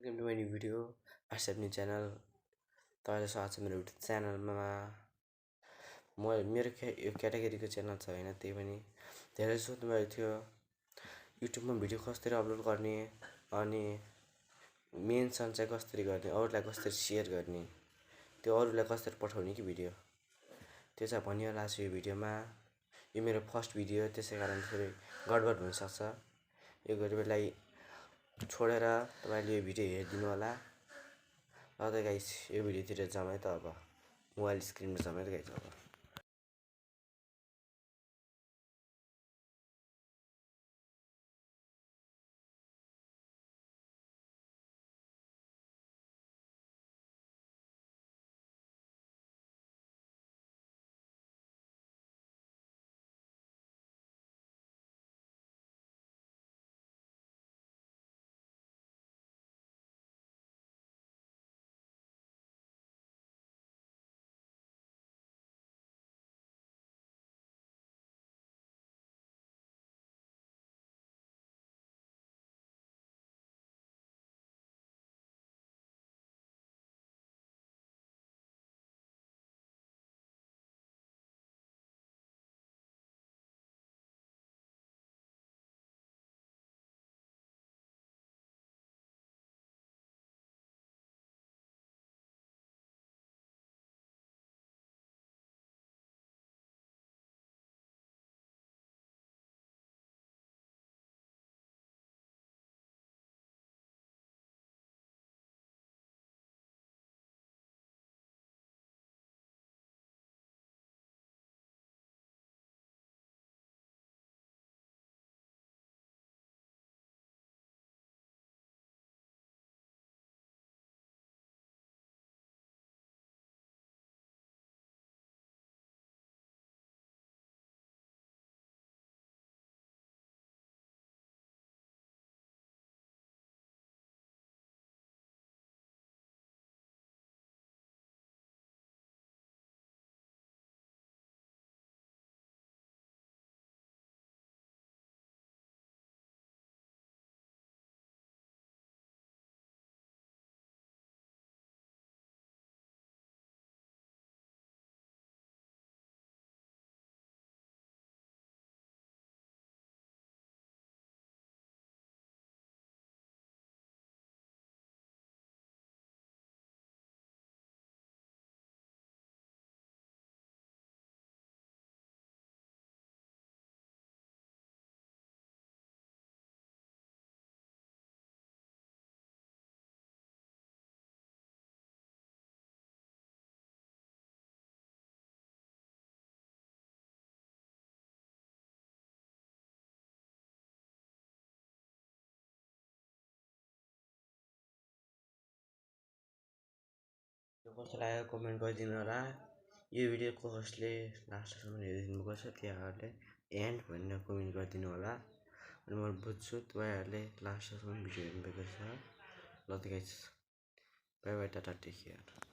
Welcome to my new video WhatsApp new channel. तपाईँलाई स्वागत छ मेरो युट्युब च्यानलमा। मेरो यो क्याटेगोरीको च्यानल छ होइन, त्यही पनि धेरै सोध्नुभएको थियो युट्युबमा भिडियो कसरी अपलोड गर्ने अनि मेन्सन चाहिँ कसरी गर्ने, अरूलाई कसरी सेयर गर्ने, त्यो अरूलाई कसरी पठाउने कि भिडियो, त्यो चाहिँ भनिहाला छु यो भिडियोमा। यो मेरो फर्स्ट भिडियो, त्यसै कारण थोरै गडबड हुनसक्छ। यो गडबडलाई छोडेर तपाईँले यो भिडियो हेरिदिनु होला। ल त गाइस, यो भिडियोतिर जाउँ है त। अब मोबाइल स्क्रिनमा जाउँ है त गाइस। अब कस्तो लाग्यो कमेन्ट गरिदिनु होला। यो भिडियोको होस्टले लास्टसम्म हेरिदिनु भएको छ, त्यहाँहरूले एन्ड भनेर कमेन्ट गरिदिनु होला। अनि म बुझ्छु तपाईँहरूले लास्टसम्म भिडियो हेर्नुभएको छ। ल त guys, bye bye, tata, take care.